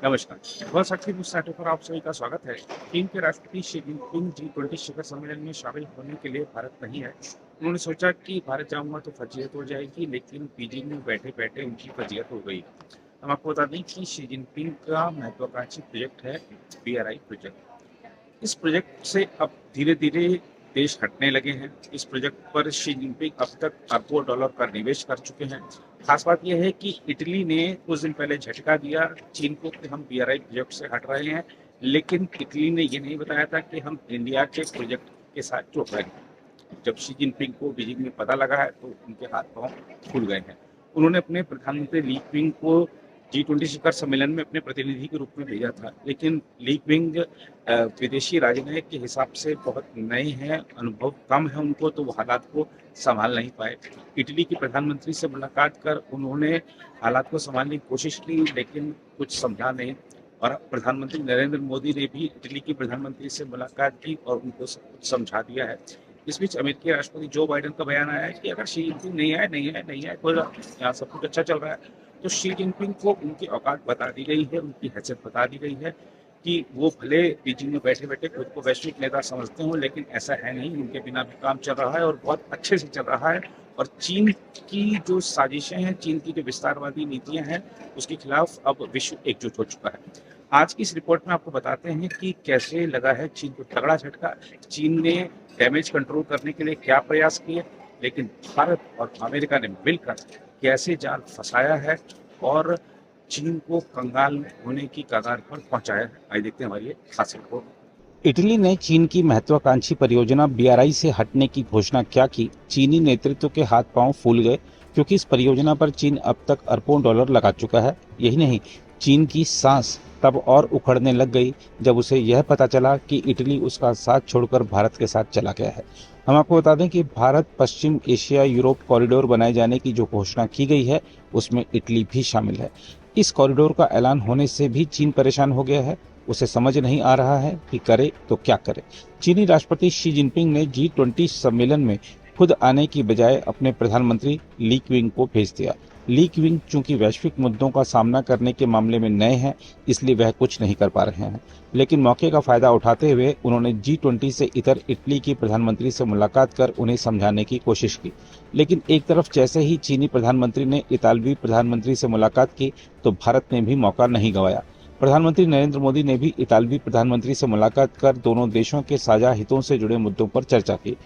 नमस्कार। World success news channel पर आप सभी का स्वागत है। चीन के राष्ट्रपति शी जिनपिंग G20 शिखर सम्मेलन में शामिल होने के लिए भारत नहीं है। उन्होंने सोचा कि भारत जाऊंगा तो फजीयत हो जाएगी, लेकिन बीजिंग में बैठे बैठे उनकी फजीयत हो गई। हम आपको बता दें कि शी जिनपिंग का महत्वाकांक्षी प्रोजेक्ट है BRI प्रोजेक्ट। इस प्रोजेक्ट से अब धीरे-धीरे देश हटने लगे हैं। इस प्रोजेक्ट पर शी जिनपिंग अब तक अरबों डॉलर का निवेश कर चुके हैं। खास बात यह है कि इटली ने कुछ दिन पहले झटका दिया चीन को कि हम BRI प्रोजेक्ट से हट रहे हैं, लेकिन इटली ने ये नहीं बताया था कि हम इंडिया के प्रोजेक्ट के साथ जुड़ रहे हैं। जब शी जिनपिंग को बीजिंग में पता लगा है तो उनके हाथ पांव खुल गए हैं। उन्होंने अपने प्रधानमंत्री ली क्विंग को G20 शिखर सम्मेलन में अपने प्रतिनिधि के रूप में भेजा था, लेकिन ली क्विंग विदेशी राजनयिक के हिसाब से बहुत नए हैं, अनुभव कम है उनको, तो वो हालात को संभाल नहीं पाए। इटली के प्रधानमंत्री से मुलाकात कर उन्होंने हालात को संभालने की कोशिश की, लेकिन कुछ समझा नहीं। और प्रधानमंत्री नरेंद्र मोदी ने भी इटली के प्रधानमंत्री से मुलाकात की और उनको सब कुछ समझा दिया है। इस बीच अमेरिकी राष्ट्रपति जो बाइडेन का बयान आया है कि अगर शी जिनपिंग नहीं आए तो यहाँ सब कुछ अच्छा चल रहा है। तो शी जिनपिंग को उनकी औकात बता दी गई है, उनकी हैसियत बता दी गई है कि वो भले बीजिंग में बैठे बैठे खुद को वैश्विक नेता समझते हों, लेकिन ऐसा है नहीं। उनके बिना भी काम चल रहा है और बहुत अच्छे से चल रहा है। और चीन की जो साजिशें हैं, चीन की जो विस्तारवादी नीतियां हैं, उसके खिलाफ अब विश्व एकजुट हो चुका है। आज की इस रिपोर्ट में आपको बताते हैं कि कैसे लगा है चीन को तगड़ा झटका, चीन ने डैमेज कंट्रोल करने के लिए क्या प्रयास किए, लेकिन भारत और अमेरिका ने मिलकर कैसे जाल फंसाया है और चीन को कंगाल होने की कगार पर पहुंचाया है। आइए देखते हैं हमारी ये खास रिपोर्ट। इटली ने चीन की महत्वाकांक्षी परियोजना BRI से हटने की घोषणा क्या की? चीनी नेतृत्व के हाथ पांव फूल गए, क्योंकि इस परियोजना पर चीन अब तक अरबों डॉलर लगा चुका है। यही नहीं, चीन की सांस तब और उखड़ने लग गई जब उसे यह पता चला कि इटली उसका साथ छोड़कर भारत के साथ चला गया है। हम आपको बता दें कि भारत पश्चिम एशिया यूरोप कॉरिडोर बनाए जाने की जो घोषणा की गई है, उसमें इटली भी शामिल है। इस कॉरिडोर का ऐलान होने से भी चीन परेशान हो गया है। उसे समझ नहीं आ रहा है कि करे तो क्या करे। चीनी राष्ट्रपति शी जिनपिंग ने G20 सम्मेलन में खुद आने की बजाय अपने प्रधानमंत्री ली क्विंग को भेज दिया। ली क्विंग चूंकि वैश्विक मुद्दों का सामना करने के मामले में नए हैं, इसलिए वह कुछ नहीं कर पा रहे हैं, लेकिन मौके का फायदा उठाते हुए उन्होंने G20 से इतर इटली की प्रधानमंत्री से मुलाकात कर उन्हें समझाने की कोशिश की। लेकिन एक तरफ जैसे ही चीनी प्रधानमंत्री ने इतालवी प्रधानमंत्री से मुलाकात की, तो भारत ने भी मौका नहीं गंवाया। प्रधानमंत्री नरेंद्र मोदी ने भी इतालवी प्रधानमंत्री से मुलाकात कर दोनों देशों के साझा हितों से जुड़े मुद्दों पर चर्चा की।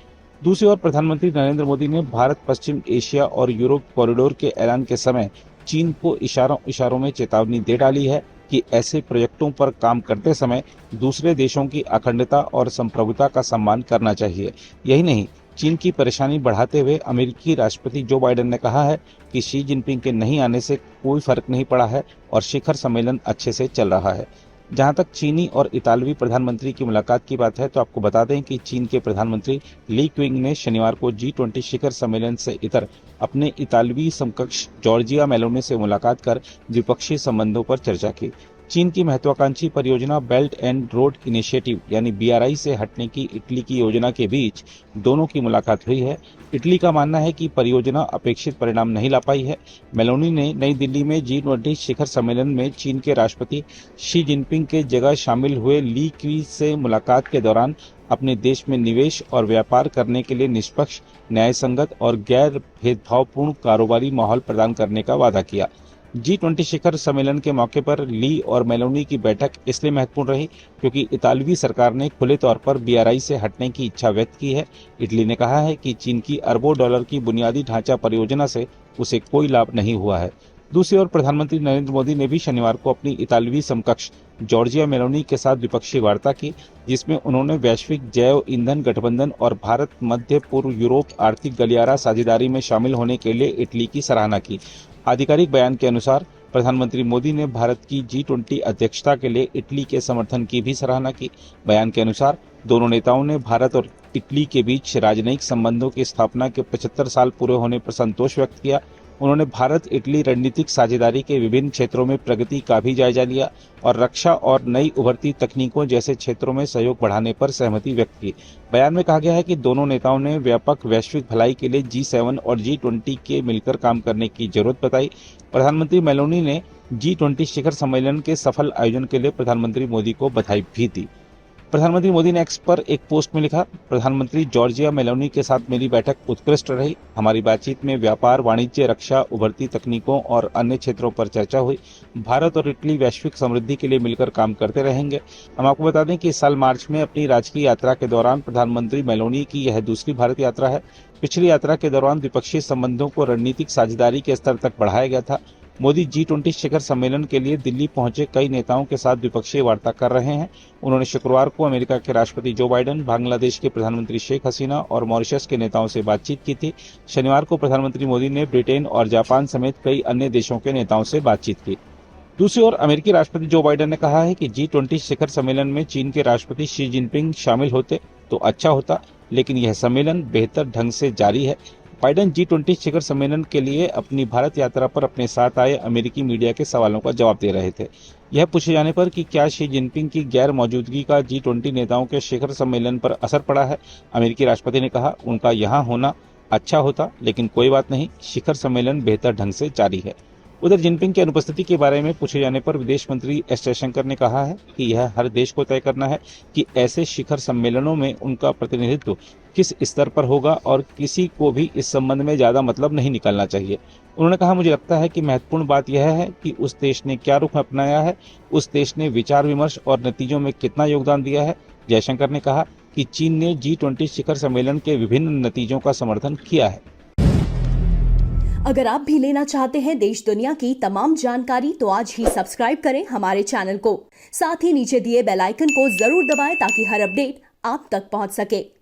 दूसरी ओर प्रधानमंत्री नरेंद्र मोदी ने भारत पश्चिम एशिया और यूरोप कॉरिडोर के ऐलान के समय चीन को इशारों में चेतावनी दे डाली है कि ऐसे प्रोजेक्टों पर काम करते समय दूसरे देशों की अखंडता और संप्रभुता का सम्मान करना चाहिए। यही नहीं, चीन की परेशानी बढ़ाते हुए अमेरिकी राष्ट्रपति जो बाइडेन ने कहा है कि शी जिनपिंग के नहीं आने से कोई फर्क नहीं पड़ा है और शिखर सम्मेलन अच्छे से चल रहा है। जहां तक चीनी और इतालवी प्रधानमंत्री की मुलाकात की बात है, तो आपको बता दें कि चीन के प्रधानमंत्री ली क्विंग ने शनिवार को G20 शिखर सम्मेलन से इतर अपने इतालवी समकक्ष जॉर्जिया मेलोनी से मुलाकात कर द्विपक्षीय संबंधों पर चर्चा की। चीन की महत्वाकांक्षी परियोजना बेल्ट एंड रोड इनिशिएटिव यानी BRI से हटने की इटली की योजना के बीच दोनों की मुलाकात हुई है। इटली का मानना है कि परियोजना अपेक्षित परिणाम नहीं ला पाई है। मेलोनी ने नई दिल्ली में G20 शिखर सम्मेलन में चीन के राष्ट्रपति शी जिनपिंग के जगह शामिल हुए ली क्विंग से मुलाकात के दौरान अपने देश में निवेश और व्यापार करने के लिए निष्पक्ष, न्यायसंगत और गैर भेदभावपूर्ण कारोबारी माहौल प्रदान करने का वादा किया। G20 शिखर सम्मेलन के मौके पर ली और मेलोनी की बैठक इसलिए महत्वपूर्ण रही क्योंकि इतालवी सरकार ने खुले तौर पर BRI से हटने की इच्छा व्यक्त की है। इटली ने कहा है कि चीन की अरबों डॉलर की बुनियादी ढांचा परियोजना से उसे कोई लाभ नहीं हुआ है। दूसरी ओर प्रधानमंत्री नरेंद्र मोदी ने भी शनिवार को अपनी इतालवी समकक्ष जॉर्जिया मेलोनी के साथ द्विपक्षीय वार्ता की, जिसमें उन्होंने वैश्विक जैव ईंधन गठबंधन और भारत मध्य पूर्व यूरोप आर्थिक गलियारा साझेदारी में शामिल होने के लिए इटली की सराहना की। आधिकारिक बयान के अनुसार प्रधानमंत्री मोदी ने भारत की G20 अध्यक्षता के लिए इटली के समर्थन की भी सराहना की। बयान के अनुसार दोनों नेताओं ने भारत और इटली के बीच राजनयिक संबंधों की स्थापना के 75 साल पूरे होने पर संतोष व्यक्त किया। उन्होंने भारत इटली रणनीतिक साझेदारी के विभिन्न क्षेत्रों में प्रगति का भी जायजा लिया और रक्षा और नई उभरती तकनीकों जैसे क्षेत्रों में सहयोग बढ़ाने पर सहमति व्यक्त की। बयान में कहा गया है कि दोनों नेताओं ने व्यापक वैश्विक भलाई के लिए G7 और G20 के मिलकर काम करने की जरूरत बताई। प्रधानमंत्री मेलोनी ने G20 शिखर सम्मेलन के सफल आयोजन के लिए प्रधानमंत्री मोदी को बधाई भी दी। प्रधानमंत्री मोदी ने एक्स पर एक पोस्ट में लिखा, प्रधानमंत्री जॉर्जिया मेलोनी के साथ मेरी बैठक उत्कृष्ट रही। हमारी बातचीत में व्यापार, वाणिज्य, रक्षा, उभरती तकनीकों और अन्य क्षेत्रों पर चर्चा हुई। भारत और इटली वैश्विक समृद्धि के लिए मिलकर काम करते रहेंगे। हम आपको बता दें कि इस साल मार्च में अपनी राजकीय यात्रा के दौरान प्रधानमंत्री मेलोनी की यह दूसरी भारत यात्रा है। पिछली यात्रा के दौरान द्विपक्षीय संबंधों को रणनीतिक साझेदारी के स्तर तक बढ़ाया गया था। मोदी G20 शिखर सम्मेलन के लिए दिल्ली पहुंचे कई नेताओं के साथ द्विपक्षीय वार्ता कर रहे हैं। उन्होंने शुक्रवार को अमेरिका के राष्ट्रपति जो बाइडेन, बांग्लादेश के प्रधानमंत्री शेख हसीना और मॉरिशस के नेताओं से बातचीत की थी। शनिवार को प्रधानमंत्री मोदी ने ब्रिटेन और जापान समेत कई अन्य देशों के नेताओं से बातचीत की। दूसरी ओर अमेरिकी राष्ट्रपति जो बाइडेन ने कहा है कि G20 शिखर सम्मेलन में चीन के राष्ट्रपति शी जिनपिंग शामिल होते तो अच्छा होता, लेकिन यह सम्मेलन बेहतर ढंग से जारी है। बाइडेन G20 शिखर सम्मेलन के लिए अपनी भारत यात्रा पर अपने साथ आए अमेरिकी मीडिया के सवालों का जवाब दे रहे थे। यह पूछे जाने पर कि क्या शी जिनपिंग की गैर मौजूदगी का G20 नेताओं के शिखर सम्मेलन पर असर पड़ा है, अमेरिकी राष्ट्रपति ने कहा, उनका यहाँ होना अच्छा होता, लेकिन कोई बात नहीं, शिखर सम्मेलन बेहतर ढंग से जारी है। उधर जिनपिंग की अनुपस्थिति के बारे में पूछे जाने पर विदेश मंत्री एस जयशंकर ने कहा है कि यह हर देश को तय करना है कि ऐसे शिखर सम्मेलनों में उनका प्रतिनिधित्व किस स्तर पर होगा और किसी को भी इस संबंध में ज्यादा मतलब नहीं निकालना चाहिए। उन्होंने कहा, मुझे लगता है कि महत्वपूर्ण बात यह है कि उस देश ने क्या रुख अपनाया है, उस देश ने विचार विमर्श और नतीजों में कितना योगदान दिया है। जयशंकर ने कहा कि चीन ने G20 शिखर सम्मेलन के विभिन्न नतीजों का समर्थन किया है। अगर आप भी लेना चाहते हैं देश दुनिया की तमाम जानकारी तो आज ही सब्सक्राइब करें हमारे चैनल को। साथ ही नीचे दिए बेल आइकन को जरूर दबाएं ताकि हर अपडेट आप तक पहुंच सके।